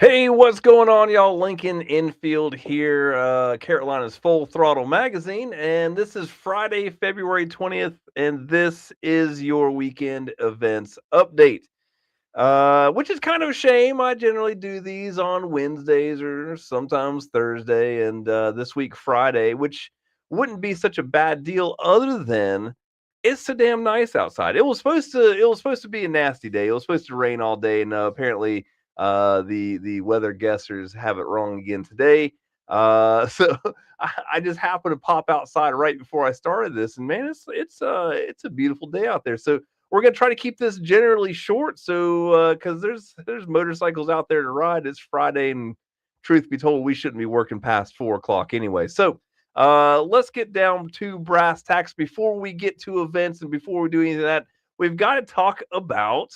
Hey, what's going on, y'all? Lincoln Infield here, Carolina's Full Throttle Magazine, and this is Friday, February 20th, and this is your weekend events update. Which is kind of a shame. I generally do these on Wednesdays or sometimes Thursday, and this week Friday, which wouldn't be such a bad deal other than it's so damn nice outside. It was supposed to be a nasty day. It was supposed to rain all day, and apparently the weather guessers have it wrong again today. So I just happened to pop outside right before I started this, and man, it's a beautiful day out there. So we're gonna try to keep this generally short, so because there's motorcycles out there to ride. It's Friday, and truth be told, we shouldn't be working past 4 o'clock anyway. So let's get down to brass tacks before we get to events and before we do any of that. We've got to talk about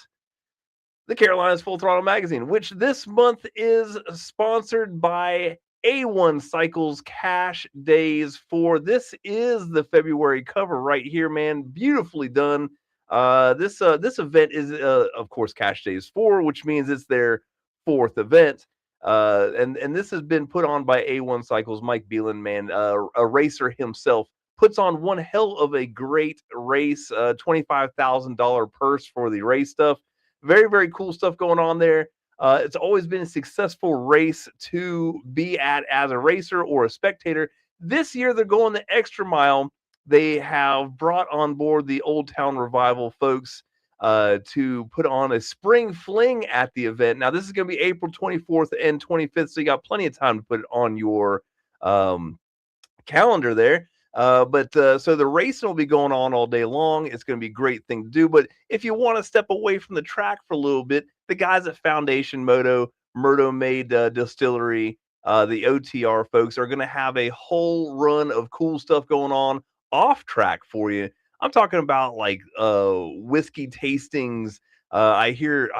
the Carolinas Full Throttle Magazine, which this month is sponsored by A1 Cycles Cash Days 4. This is the February cover right here, man. Beautifully done. This event is of course Cash Days 4, which means it's their fourth event. And this has been put on by A1 Cycles. Mike Beelan, man, a racer himself, puts on one hell of a great race. $25,000 purse for the race stuff. Very, very cool stuff going on there. It's always been a successful race to be at as a racer or a spectator. This year, they're going the extra mile. They have brought on board the Old Town Revival folks to put on a spring fling at the event. Now, this is going to be April 24th and 25th, so you got plenty of time to put it on your um, calendar there. But so the racing will be going on all day long. It's going to be a great thing to do. But if you want to step away from the track for a little bit, the guys at Foundation Moto, Murdo Made Distillery, the OTR folks are going to have a whole run of cool stuff going on off track for you. I'm talking about like whiskey tastings. I hear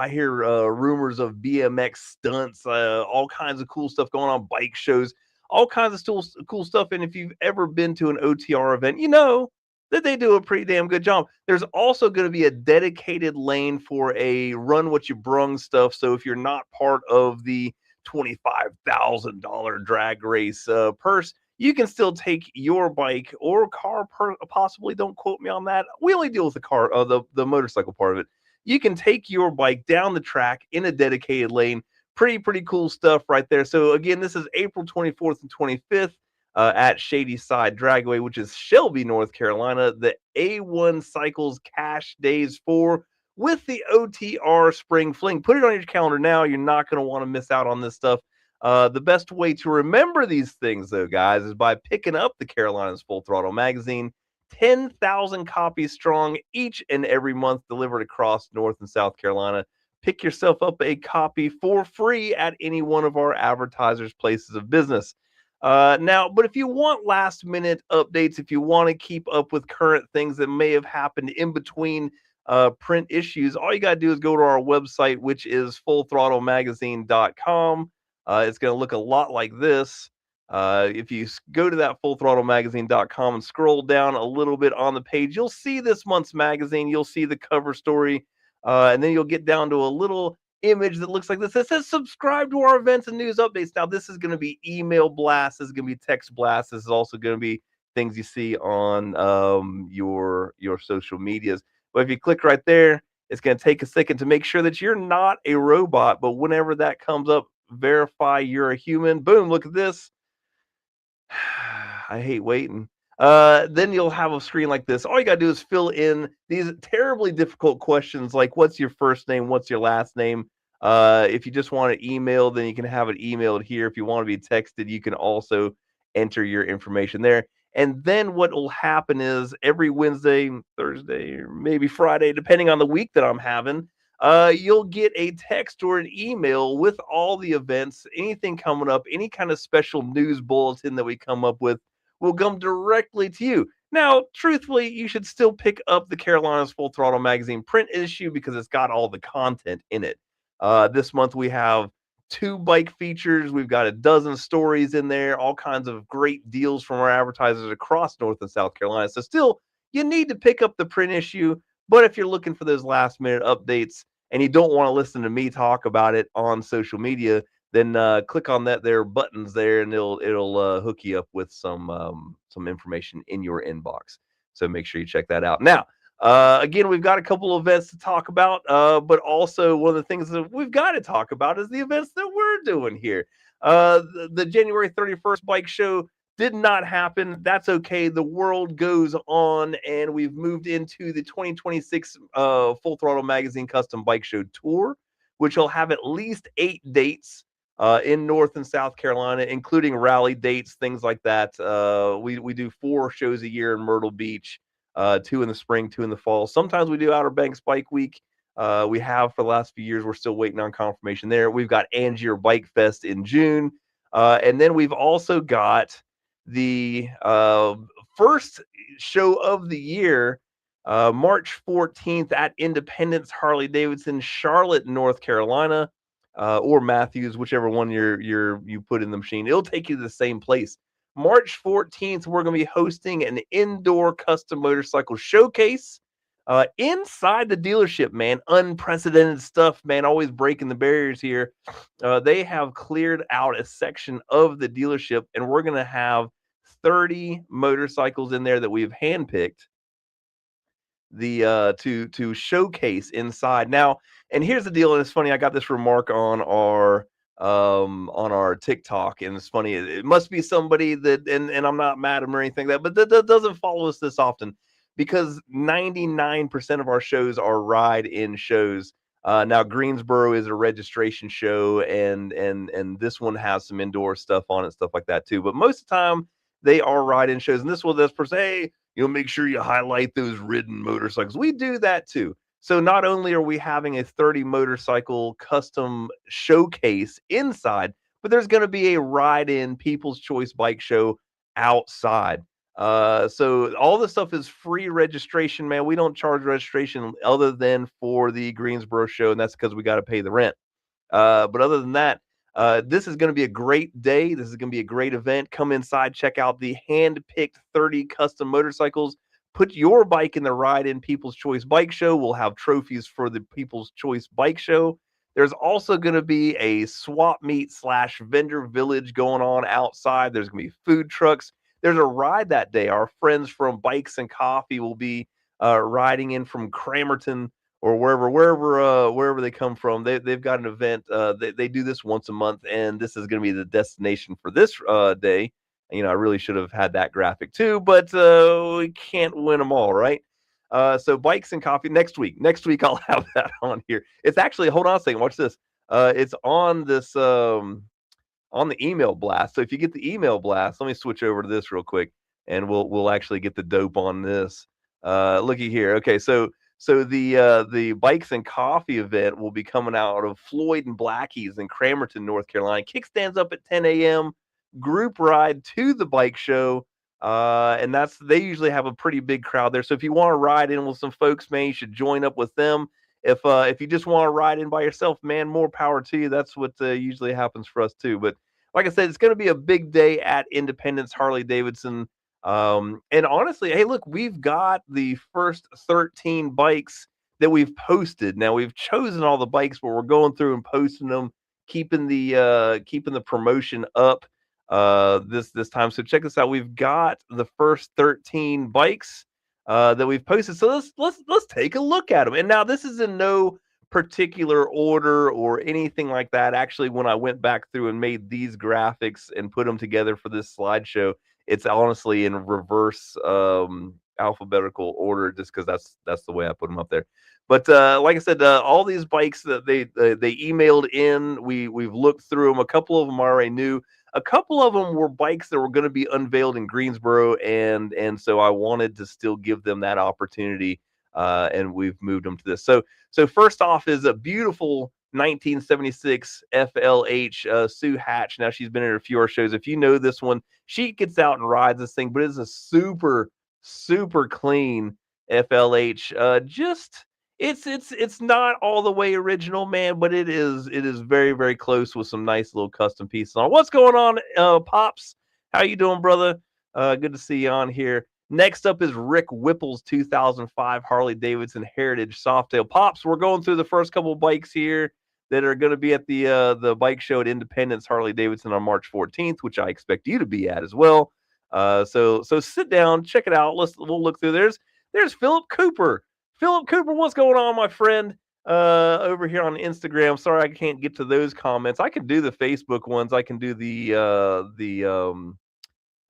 rumors of BMX stunts, all kinds of cool stuff going on, bike shows, all kinds of cool stuff. And if you've ever been to an OTR event, you know that they do a pretty damn good job. There's also going to be a dedicated lane for a run what you brung stuff. So if you're not part of the $25,000 drag race purse, you can still take your bike or car, possibly. Don't quote me on that. We only deal with the car, the motorcycle part of it. You can take your bike down the track in a dedicated lane. Pretty cool stuff right there. So again, this is April 24th and 25th at Shady Side Dragway, which is Shelby, North Carolina. The A1 Cycles Cash Days 4 with the OTR Spring Fling. Put it on your calendar now. You're not going to want to miss out on this stuff. The best way to remember these things, though, guys, is by picking up the Carolinas Full Throttle magazine. 10,000 copies strong each and every month, delivered across North and South Carolina. Pick yourself up a copy for free at any one of our advertisers' places of business. Now, but if you want last minute updates, if you want to keep up with current things that may have happened in between print issues, all you got to do is go to our website, which is fullthrottlemagazine.com. It's going to look a lot like this. If you go to that fullthrottlemagazine.com and scroll down a little bit on the page, you'll see this month's magazine. You'll see the cover story. And then you'll get down to a little image that looks like this. It says subscribe to our events and news updates. Now, this is going to be email blasts. This is going to be text blasts. This is also going to be things you see on your social medias. But if you click right there, it's going to take a second to make sure that you're not a robot. But whenever that comes up, verify you're a human. Boom, look at this. I hate waiting. Then you'll have a screen like this. All you got to do is fill in these terribly difficult questions like what's your first name, what's your last name. If you just want to email, then you can have it emailed here. If you want to be texted, you can also enter your information there. And then what will happen is every Wednesday, Thursday, or maybe Friday, depending on the week that I'm having, you'll get a text or an email with all the events, anything coming up, any kind of special news bulletin that we come up with will come directly to you. Now, truthfully, you should still pick up the Carolinas Full Throttle magazine print issue because it's got all the content in it. This month we have 2 bike features. We've got a dozen stories in there, all kinds of great deals from our advertisers across North and South Carolina. So still, you need to pick up the print issue. But if you're looking for those last minute updates and you don't want to listen to me talk about it on social media, then click on that there buttons there, and it'll hook you up with some information in your inbox. So make sure you check that out. Now, again, we've got a couple of events to talk about, but also one of the things that we've got to talk about is the events that we're doing here. The January 31st bike show did not happen. That's okay. The world goes on, and we've moved into the 2026 Full Throttle Magazine Custom Bike Show Tour, which will have at least 8 dates in North and South Carolina, including rally dates, things like that. We do 4 shows a year in Myrtle Beach, 2 in the spring, 2 in the fall. Sometimes we do Outer Banks Bike Week. We have for the last few years. We're still waiting on confirmation there. We've got Angier Bike Fest in June. And then we've also got the first show of the year, March 14th at Independence Harley Davidson, Charlotte, North Carolina, or Matthews, whichever one you put in the machine. It'll take you to the same place. March 14th, we're going to be hosting an indoor custom motorcycle showcase inside the dealership, man. Unprecedented stuff, man. Always breaking the barriers here. They have cleared out a section of the dealership, and we're going to have 30 motorcycles in there that we've handpicked to showcase inside. Now, and here's the deal, and it's funny, I got this remark on our TikTok, and it's funny, it must be somebody that, and I'm not mad at them or anything like that, but that doesn't follow us this often, because 99% of our shows are ride-in shows. Now Greensboro is a registration show, and this one has some indoor stuff on it, stuff like that too. But most of the time they are ride-in shows, and this one does per se. Make sure you highlight those ridden motorcycles. We do that too. So not only are we having a 30 motorcycle custom showcase inside, but there's going to be a ride-in People's Choice Bike Show outside. So all this stuff is free registration, man. We don't charge registration other than for the Greensboro show, and that's because we got to pay the rent. But other than that, this is going to be a great day. This is going to be a great event. Come inside, check out the hand-picked 30 custom motorcycles. Put your bike in the ride-in People's Choice Bike Show. We'll have trophies for the People's Choice Bike Show. There's also going to be a swap meet / vendor village going on outside. There's going to be food trucks. There's a ride that day. Our friends from Bikes and Coffee will be riding in from Cramerton or wherever they come from. They've got an event. They do this once a month, and this is going to be the destination for this day. I really should have had that graphic too, but we can't win them all, right? So Bikes and Coffee next week. Next week I'll have that on here. It's actually, hold on a second, watch this. It's on this on the email blast. So if you get the email blast, let me switch over to this real quick, and we'll actually get the dope on this. Looky here. Okay, so the Bikes and Coffee event will be coming out of Floyd and Blackie's in Cramerton, North Carolina. Kickstands up at 10 a.m. Group ride to the bike show. And they usually have a pretty big crowd there. So if you want to ride in with some folks, man, you should join up with them. If you just want to ride in by yourself, man, more power to you. That's what usually happens for us too. But like I said, it's going to be a big day at Independence Harley Davidson. And honestly, hey, look, we've got the first 13 bikes that we've posted. Now we've chosen all the bikes, but we're going through and posting them, keeping the promotion up this time. So check this out. We've got the first 13 bikes that we've posted. So let's take a look at them. And now this is in no particular order or anything like that. Actually, when I went back through and made these graphics and put them together for this slideshow, it's honestly in reverse alphabetical order, just because that's the way I put them up there. But like I said, all these bikes that they emailed in, we've looked through them. A couple of them I already knew. A couple of them were bikes that were going to be unveiled in Greensboro, and so I wanted to still give them that opportunity, and we've moved them to this. So first off is a beautiful 1976 FLH Sue Hatch. Now she's been in a few of our shows. If you know this one, she gets out and rides this thing, but it's a super clean FLH. It's not all the way original, man, but it is very, very close with some nice little custom pieces on. What's going on, Pops? How you doing, brother? Good to see you on here. Next up is Rick Whipple's 2005 Harley Davidson Heritage Softail. Pops, we're going through the first couple of bikes here. that are going to be at the bike show at Independence Harley Davidson on March 14th, which I expect you to be at as well. So sit down, check it out. We'll look through. There's Philip Cooper. Philip Cooper, what's going on, my friend? Over here on Instagram. Sorry, I can't get to those comments. I can do the Facebook ones. I can do the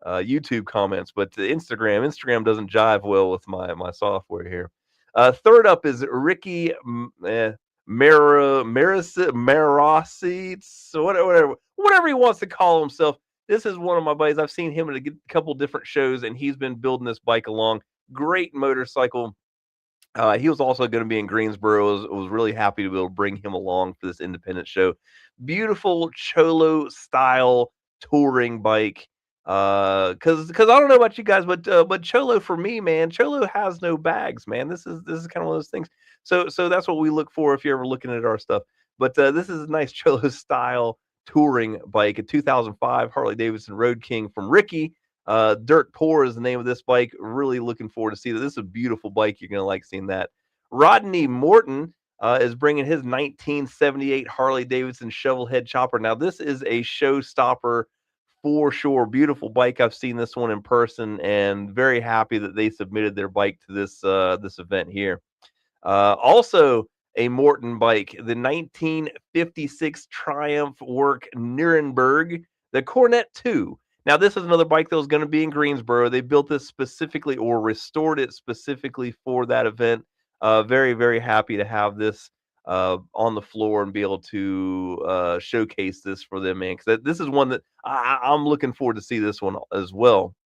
YouTube comments, but the Instagram doesn't jive well with my software here. Third up is Ricky Marasi, so whatever he wants to call himself. This is one of my buddies. I've seen him at a couple different shows, and he's been building this bike along. Great motorcycle. He was also going to be in Greensboro. I was really happy to be able to bring him along for this independent show. Beautiful Cholo style touring bike. Because I don't know about you guys, but Cholo for me, man, Cholo has no bags, man. This is kind of one of those things. So that's what we look for if you're ever looking at our stuff. But this is a nice Cholo style touring bike, a 2005 Harley Davidson Road King from Ricky. Dirt Poor is the name of this bike. Really looking forward to see that. This is a beautiful bike. You're gonna like seeing that. Rodney Morton is bringing his 1978 Harley Davidson Shovelhead Chopper. Now this is a showstopper for sure. Beautiful bike. I've seen this one in person, and very happy that they submitted their bike to this event here. Also a Morton bike, the 1956 Triumph Work Nuremberg, the Cornet 2. Now, this is another bike that was going to be in Greensboro. They built this specifically or restored it specifically for that event. Very, very happy to have this on the floor and be able to showcase this for them, man. Because this is one that I'm looking forward to see this one as well.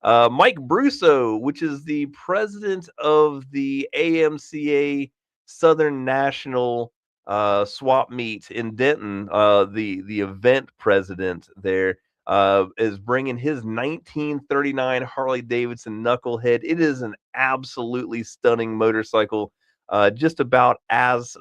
Mike Brusso, which is the president of the AMCA Southern National Swap Meet in Denton, the event president there, is bringing his 1939 Harley Davidson Knucklehead. It is an absolutely stunning motorcycle, just about as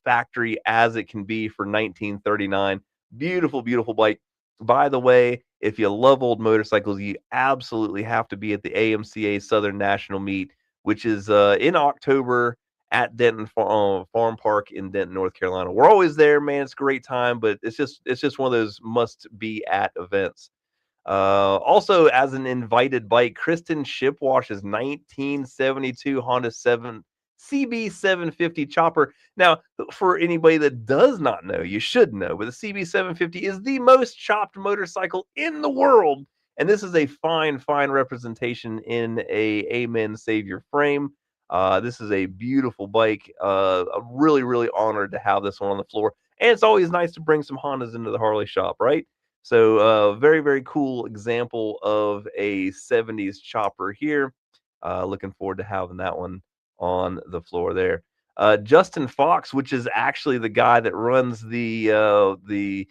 factory as it can be for 1939. Beautiful, beautiful bike. By the way, if you love old motorcycles, you absolutely have to be at the AMCA Southern National Meet, which is in October at Denton Farm Park in Denton, North Carolina. We're always there, man. It's a great time, but it's just one of those must be at events. Also, as an invited bike, Kristen Shipwash's 1972 Honda 7 CB750 chopper. Now, for anybody that does not know, you should know, but the CB750 is the most chopped motorcycle in the world. And this is a fine, fine representation in a Amen Savior frame. This is a beautiful bike. I'm really, really honored to have this one on the floor. And it's always nice to bring some Hondas into the Harley shop, right? So, very, very cool example of a 70s chopper here. Looking forward to having that one on the floor there. Justin Fox, which is actually the guy that runs the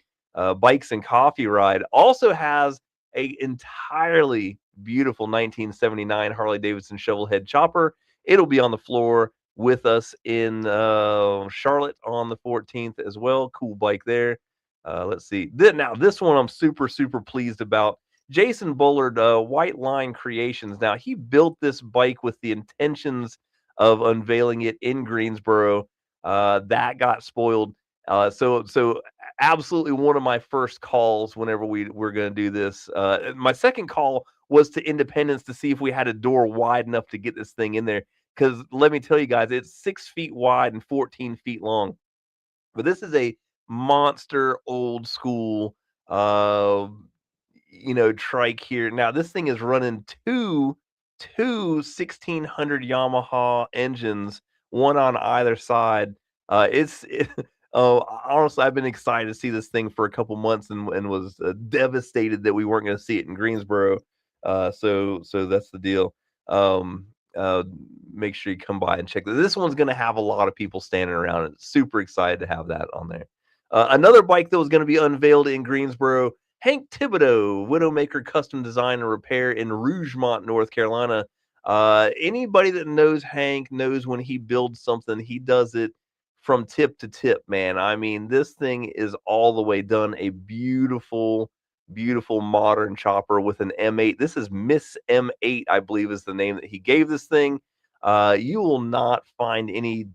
Bikes and Coffee ride, also has a entirely beautiful 1979 Harley Davidson Shovelhead chopper. It'll be on the floor with us in Charlotte on the 14th as well. Cool bike there. Let's see. Now, this one I'm super, super pleased about. Jason Bullard, White Line Creations. Now, he built this bike with the intentions of unveiling it in Greensboro. That got spoiled. So absolutely one of my first calls whenever we're going to do this. My second call was to Independence to see if we had a door wide enough to get this thing in there. Because let me tell you guys, it's 6 feet wide and 14 feet long. But this is a monster old school trike here. Now this thing is running two 1600 Yamaha engines, one on either side. Honestly, I've been excited to see this thing for a couple months and was devastated that we weren't going to see it in Greensboro. So that's the deal. Make sure you come by and check this. This one's going to have a lot of people standing around and super excited to have that on there. Another bike that was going to be unveiled in Greensboro, Hank Thibodeau, Widowmaker Custom Design and Repair in Rougemont, North Carolina. Anybody that knows Hank knows when he builds something, he does it from tip to tip, man. I mean, this thing is all the way done. A beautiful, beautiful modern chopper with an M8. This is Miss M8, I believe is the name that he gave this thing. You will not find any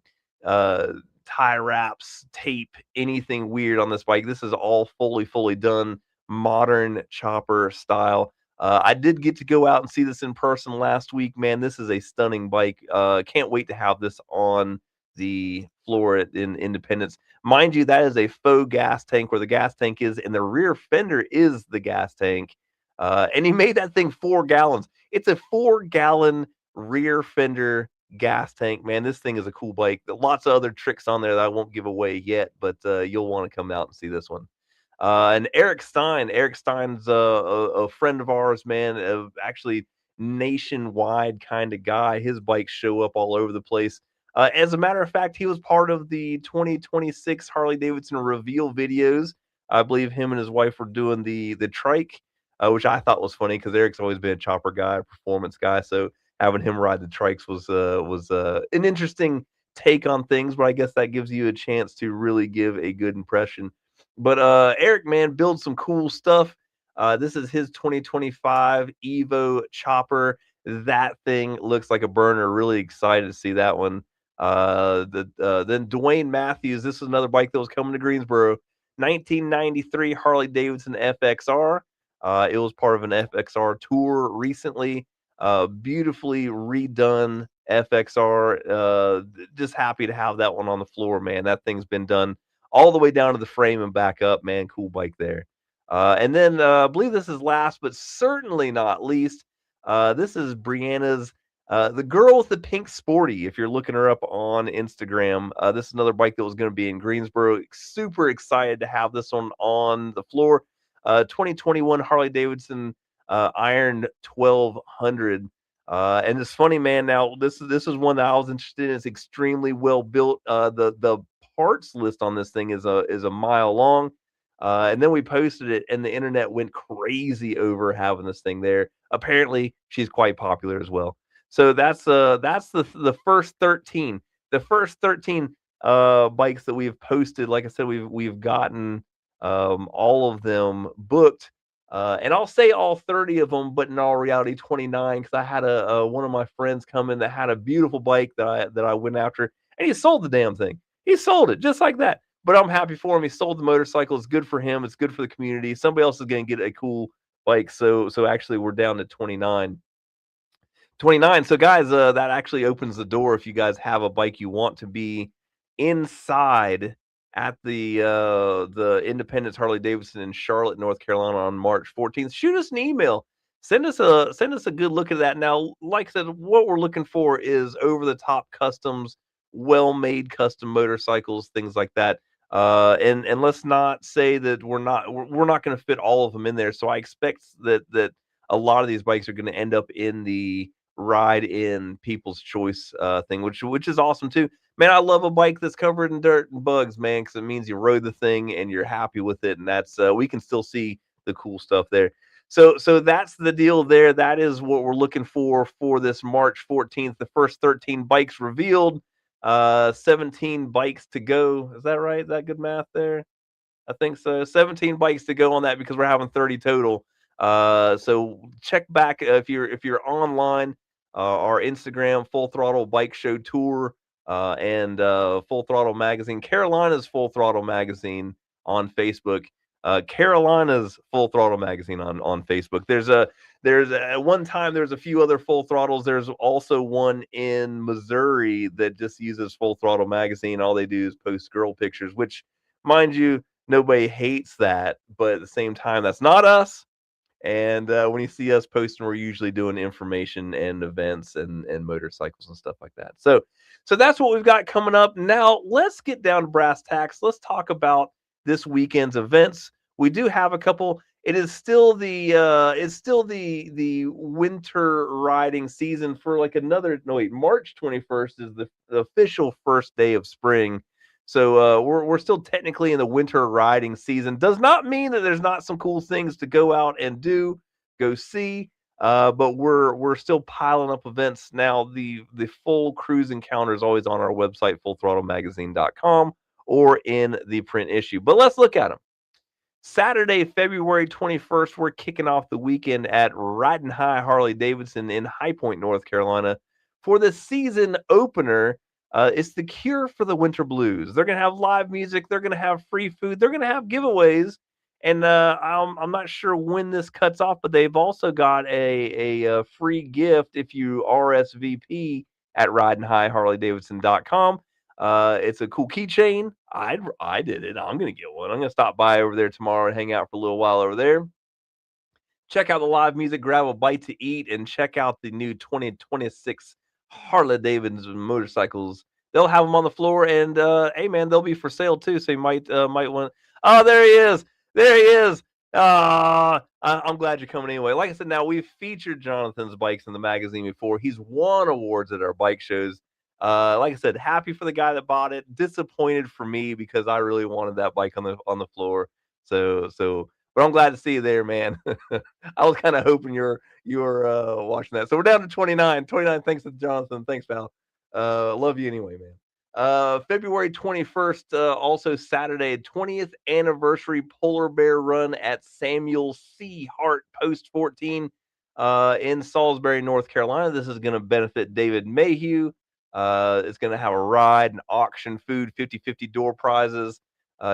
tie wraps, tape, anything weird on this bike. This is all fully done, modern chopper style. I did get to go out and see this in person last week. Man, this is a stunning bike. Can't wait to have this on the floor in Independence. Mind you, that is a faux gas tank where the gas tank is, and the rear fender is the gas tank. And he made that thing 4 gallons. It's a 4 gallon rear fender gas tank. Man, this thing is a cool bike. Lots of other tricks on there that I won't give away yet, but you'll want to come out and see this one. And Eric Stein. Eric Stein's a friend of ours, man. Actually, nationwide kind of guy. His bikes show up all over the place. As a matter of fact, he was part of the 2026 Harley Davidson reveal videos. I believe him and his wife were doing the trike, which I thought was funny because Eric's always been a chopper guy, a performance guy. So having him ride the trikes was an interesting take on things. But I guess that gives you a chance to really give a good impression. But Eric, man, builds some cool stuff. This is his 2025 Evo chopper. That thing looks like a burner. Really excited to see that one. Then Dwayne Matthews. This is another bike that was coming to Greensboro. 1993 Harley Davidson FXR. It was part of an FXR tour recently. Beautifully redone FXR. Just happy to have that one on the floor, man. That thing's been done all the way down to the frame and back up, man. Cool bike there. And then I believe this is last, but certainly not least. This is Brianna's, the girl with the pink sporty. If you're looking her up on Instagram, this is another bike that was going to be in Greensboro. Super excited to have this one on the floor. 2021 Harley Davidson Iron 1200. And it's funny, man. Now this is one that I was interested in. It's extremely well built. The parts list on this thing is a mile long. And then we posted it, and the internet went crazy over having this thing there. Apparently, she's quite popular as well. So that's the first 13. The first 13 bikes that we've posted. Like I said, we've gotten all of them booked. And I'll say all 30 of them, but in all reality, 29, because I had a one of my friends come in that had a beautiful bike that I went after, and he sold the damn thing. He sold it just like that. But I'm happy for him. He sold the motorcycle. It's good for him. It's good for the community. Somebody else is going to get a cool bike. So actually, we're down to 29. 29. So guys, that actually opens the door if you guys have a bike you want to be inside at the Independence Harley Davidson in Charlotte, North Carolina on March 14th. Shoot us an email. Send us a good look at that. Now, like I said, what we're looking for is over the top customs, well-made custom motorcycles, things like that. And let's not say that we're not going to fit all of them in there. So I expect that a lot of these bikes are going to end up in the ride in People's Choice thing, which is awesome too. Man, I love a bike that's covered in dirt and bugs, man, because it means you rode the thing and you're happy with it, and that's we can still see the cool stuff there. So that's the deal there. That is what we're looking for this March 14th. The first 13 bikes revealed. 17 bikes to go. Is that right? Is that good math there? I think so. 17 bikes to go on that because we're having 30 total. So check back if you're online, our Instagram Full Throttle Bike Show Tour, and Full Throttle Magazine, Carolina's Full Throttle Magazine on Facebook. Carolina's Full Throttle Magazine on Facebook. There's at one time there's a few other Full Throttles. There's also one in Missouri that just uses Full Throttle Magazine. All they do is post girl pictures, which, mind you, nobody hates that, but at the same time, that's not us. And when you see us posting, we're usually doing information and events and motorcycles and stuff like that. So that's what we've got coming up. Now let's get down to brass tacks. Let's talk about this weekend's events. We do have a couple. It is still the winter riding season for like another. No wait, March 21st is the official first day of spring. So we're still technically in the winter riding season. Does not mean that there's not some cool things to go out and go see. But we're still piling up events now. The full cruise encounter is always on our website, fullthrottlemagazine.com, or in the print issue. But let's look at them. Saturday, February 21st, we're kicking off the weekend at Riding High Harley Davidson in High Point, North Carolina, for the season opener It's the cure for the winter blues. They're gonna have live music. They're gonna have free food. They're gonna have giveaways. And I'm not sure when this cuts off, but they've also got a free gift if you RSVP at ridinghighharleydavidson.com. It's a cool keychain. I did it. I'm gonna get one. I'm gonna stop by over there tomorrow and hang out for a little while over there. Check out the live music, grab a bite to eat, and check out the new 2026 Harley Davidson motorcycles. They'll have them on the floor, and hey, man, they'll be for sale too. So you might want. Oh, there he is! There he is! I'm glad you're coming anyway. Like I said, now we've featured Jonathan's bikes in the magazine before. He's won awards at our bike shows. Like I said, happy for the guy that bought it. Disappointed for me because I really wanted that bike on the floor. But I'm glad to see you there, man. I was kind of hoping you were watching that. So we're down to 29. 29. Thanks to Jonathan. Thanks, pal. Love you anyway, man. February 21st, also Saturday, 20th anniversary polar bear run at Samuel C. Hart Post 14 in Salisbury, North Carolina. This is going to benefit David Mayhew. It's going to have a ride, an auction, food, 50/50 door prizes.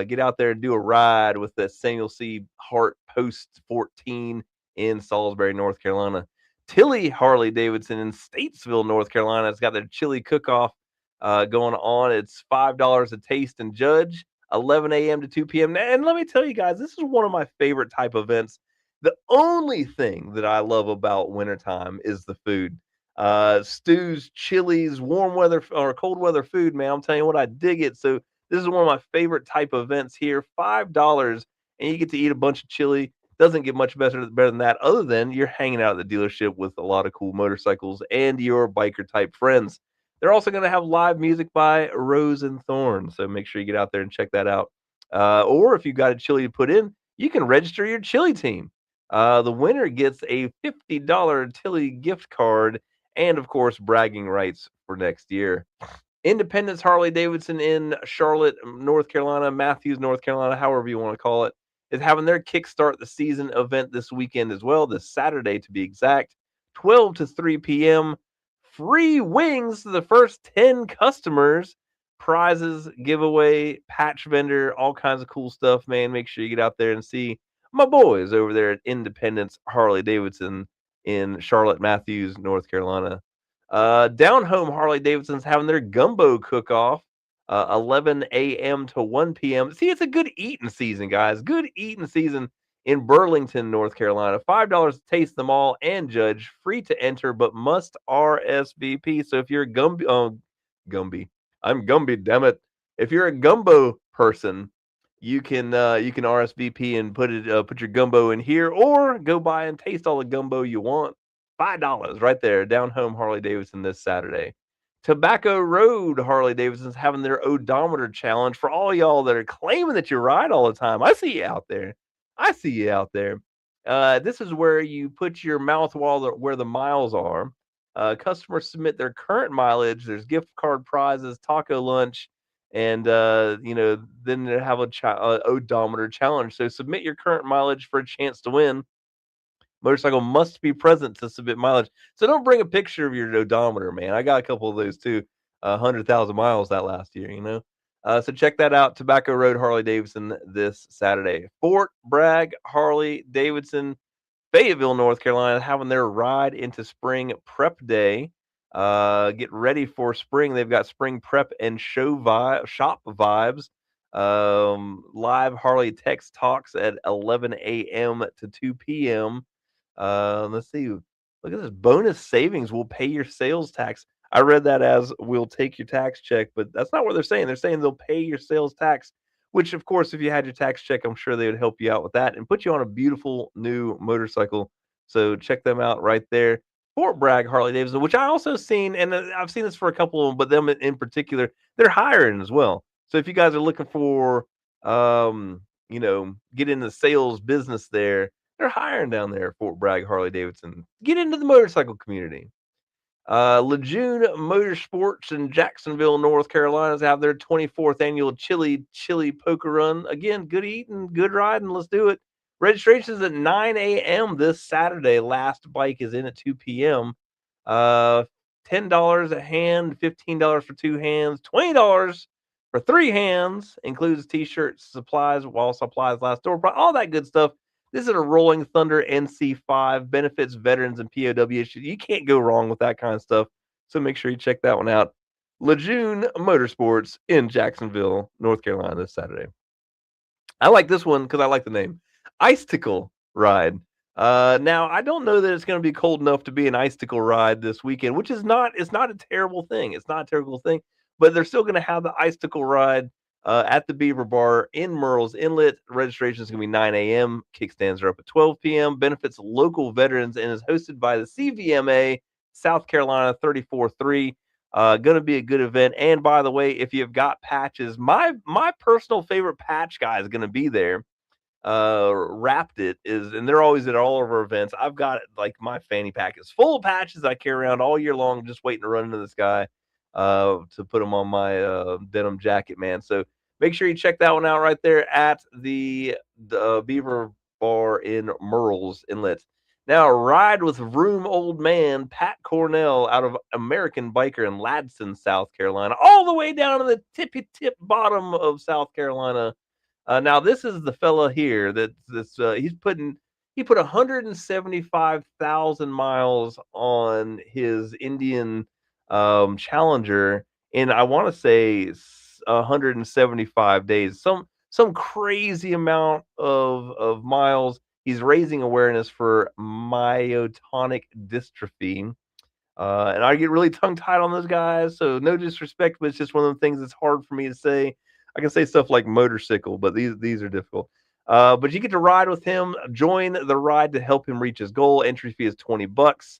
Get out there and do a ride with the Samuel C. Hart Post 14 in Salisbury, North Carolina. Tilly Harley Davidson in Statesville, North Carolina, has got their chili cook-off going on. It's $5 a taste and judge, 11 a.m. to 2 p.m. And let me tell you guys, this is one of my favorite type events. The only thing that I love about wintertime is the food. Stews, chilies, warm weather or cold weather food, man. I'm telling you what, I dig it. So this is one of my favorite type events here. $5, and you get to eat a bunch of chili. Doesn't get much better than that, other than you're hanging out at the dealership with a lot of cool motorcycles and your biker type friends. They're also going to have live music by Rose and Thorn, so make sure you get out there and check that out. Or if you've got a chili to put in, you can register your chili team. The winner gets a $50 Tilly gift card and, of course, bragging rights for next year. Independence Harley Davidson in Charlotte, North Carolina, Matthews, North Carolina, however you want to call it, is having their Kickstart the Season event this weekend as well, this Saturday to be exact, 12 to 3 p.m. Free wings to the first 10 customers, prizes, giveaway, patch vendor, all kinds of cool stuff, man. Make sure you get out there and see my boys over there at Independence Harley Davidson in Charlotte, Matthews, North Carolina. Down home, Harley Davidson's having their gumbo cook off, 11 a.m. to 1 p.m. See, it's a good eating season, guys. Good eating season in Burlington, North Carolina. $5 to taste them all and judge. Free to enter, but must RSVP. So if you're a Gumby, I'm Gumby, damn it. If you're a gumbo person, you can RSVP and put your gumbo in here, or go by and taste all the gumbo you want. $5 right there, down home Harley Davidson this Saturday. Tobacco Road Harley Davidson's having their odometer challenge for all y'all that are claiming that you ride all the time. I see you out there. I see you out there. This is where you put your mouth where the miles are. Customers submit their current mileage. There's gift card prizes, taco lunch, and then they have a odometer challenge. So submit your current mileage for a chance to win. Motorcycle must be present to submit mileage. So don't bring a picture of your odometer, man. I got a couple of those too. 100,000 miles that last year. So check that out. Tobacco Road Harley Davidson this Saturday. Fort Bragg Harley Davidson, Fayetteville, North Carolina, having their ride into spring prep day. Get ready for spring. They've got spring prep and shop vibes. Live Harley Text Talks at 11 a.m. to 2 p.m. Let's see. Look at this. Bonus savings will pay your sales tax. I read that as we'll take your tax check, but that's not what they're saying. They're saying they'll pay your sales tax, which, of course, if you had your tax check, I'm sure they would help you out with that and put you on a beautiful new motorcycle. So check them out right there. Fort Bragg Harley Davidson, which I also seen, and I've seen this for a couple of them, but them in particular, they're hiring as well. So if you guys are looking for, get in the sales business there, they're hiring down there at Fort Bragg Harley Davidson. Get into the motorcycle community. Lejeune Motorsports in Jacksonville, North Carolina, have their 24th annual Chili Poker Run. Again, good eating, good riding. Let's do it. Registration is at 9 a.m. this Saturday. Last bike is in at 2 p.m. $10 a hand, $15 for 2 hands, $20 for 3 hands, includes t-shirts, supplies while supplies last, door price, all that good stuff. This is a Rolling Thunder NC5, benefits veterans and POWs. You can't go wrong with that kind of stuff. So make sure you check that one out. Lejeune Motorsports in Jacksonville, North Carolina this Saturday. I like this one because I like the name. Icicle Ride. Now I don't know that it's going to be cold enough to be an icicle ride this weekend, which is not. It's not a terrible thing. It's not a terrible thing, but they're still going to have the icicle ride at the Beaver Bar in Murrells Inlet. Registration is going to be 9 a.m. Kickstands are up at 12 p.m. Benefits local veterans and is hosted by the CVMA South Carolina 34-3. Going to be a good event. And by the way, if you've got patches, my personal favorite patch guy is going to be there. Wrapped it is, and they're always at all of our events. I've got like my fanny pack is full of patches I carry around all year long, just waiting to run into this guy to put them on my denim jacket, man. So make sure you check that one out right there at the Beaver Bar in Murrells Inlet. Now, ride with Room Old Man Pat Cornell out of American Biker in Ladson, South Carolina, all the way down to the tippy tip bottom of South Carolina. Now this is the fella here he put 175,000 miles on his Indian Challenger in, I want to say, 175 days. Some crazy amount of miles. He's raising awareness for myotonic dystrophy. And I get really tongue tied on those guys, so no disrespect, but it's just one of the things that's hard for me to say. I can say stuff like motorcycle, but these are difficult. But you get to ride with him. Join the ride to help him reach his goal. Entry fee is $20.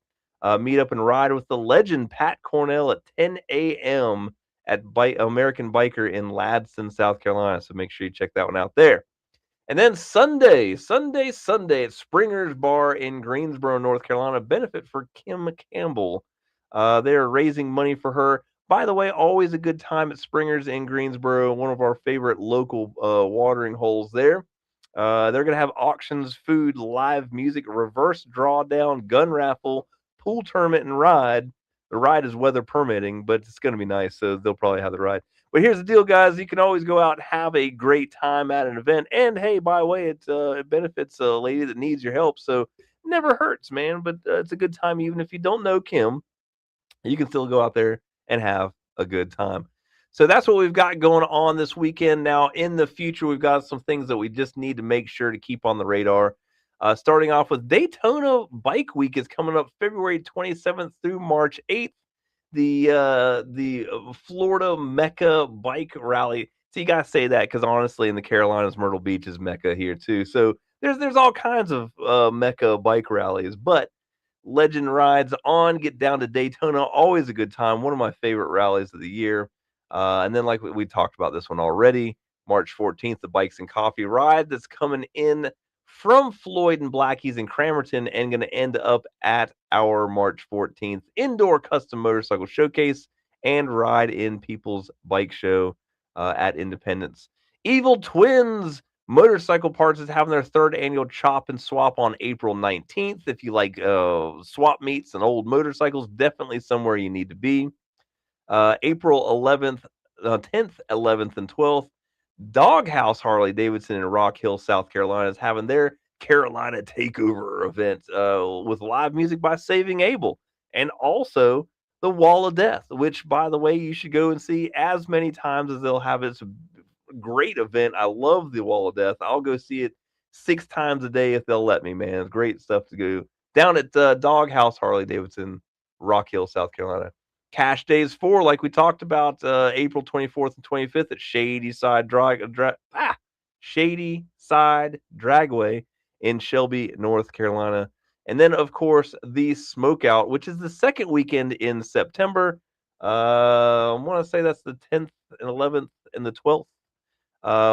Meet up and ride with the legend Pat Cornell at 10 a.m. at American Biker in Ladson, South Carolina. So make sure you check that one out there. And then Sunday at Springer's Bar in Greensboro, North Carolina. Benefit for Kim Campbell. They are raising money for her. By the way, always a good time at Springer's in Greensboro, one of our favorite local watering holes there. They're going to have auctions, food, live music, reverse drawdown, gun raffle, pool tournament, and ride. The ride is weather permitting, but it's going to be nice, so they'll probably have the ride. But here's the deal, guys. You can always go out and have a great time at an event. And, hey, by the way, it benefits a lady that needs your help, so it never hurts, man. But it's a good time even if you don't know Kim. You can still go out there and have a good time. So that's what we've got going on this weekend. Now, in the future, we've got some things that we just need to make sure to keep on the radar. Starting off with Daytona Bike Week is coming up February 27th through March 8th. The Florida Mecca Bike Rally. So you gotta say that because honestly, in the Carolinas, Myrtle Beach is Mecca here too. So there's all kinds of Mecca bike rallies, but Legend rides on, get down to Daytona. Always a good time. One of my favorite rallies of the year. And then, like we talked about this one already, March 14th, the Bikes and Coffee ride that's coming in from Floyd and Blackie's in Cramerton and going to end up at our March 14th indoor custom motorcycle showcase and ride in People's Bike Show at Independence. Evil Twins Motorcycle Parts is having their third annual Chop and Swap on April 19th. If you like swap meets and old motorcycles, definitely somewhere you need to be. April 11th, 10th, 11th, and 12th, Doghouse Harley Davidson in Rock Hill, South Carolina is having their Carolina Takeover event with live music by Saving Abel and also the Wall of Death, which, by the way, you should go and see as many times as they'll have. It's a great event. I love the Wall of Death. I'll go see it 6 times a day if they'll let me, man. It's great stuff to go down at Doghouse Harley Davidson, Rock Hill, South Carolina. Cash Days 4, like we talked about, April 24th and 25th at Shady Side Dragway in Shelby, North Carolina. And then, of course, the Smokeout, which is the second weekend in September. I want to say that's the 10th and 11th and the 12th.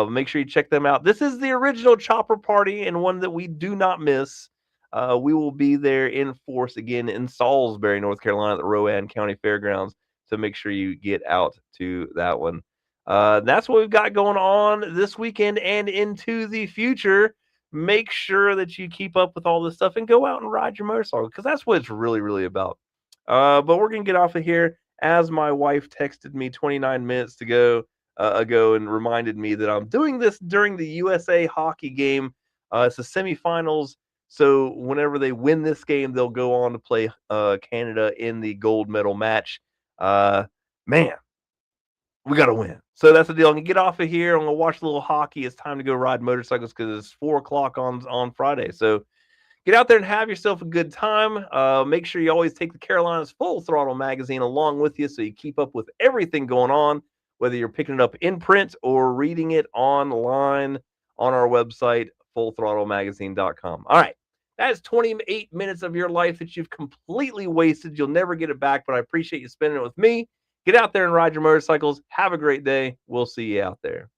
Make sure you check them out. This is the original Chopper Party and one that we do not miss. We will be there in force again in Salisbury, North Carolina, at the Rowan County Fairgrounds. So make sure you get out to that one. That's what we've got going on this weekend and into the future. Make sure that you keep up with all this stuff and go out and ride your motorcycle because that's what it's really, really about. But we're gonna get off of here as my wife texted me 29 minutes to go ago and reminded me that I'm doing this during the USA hockey game. It's the semifinals, so whenever they win this game, they'll go on to play Canada in the gold medal match. Uh, Man, we got to win. So that's the deal. I'm gonna get off of here. I'm gonna watch a little hockey. It's time to go ride motorcycles because it's 4 o'clock on Friday. So get out there and have yourself a good time. Make sure you always take the Carolinas Full Throttle magazine along with you so you keep up with everything going on, whether you're picking it up in print or reading it online on our website, fullthrottlemagazine.com. All right. That is 28 minutes of your life that you've completely wasted. You'll never get it back, but I appreciate you spending it with me. Get out there and ride your motorcycles. Have a great day. We'll see you out there.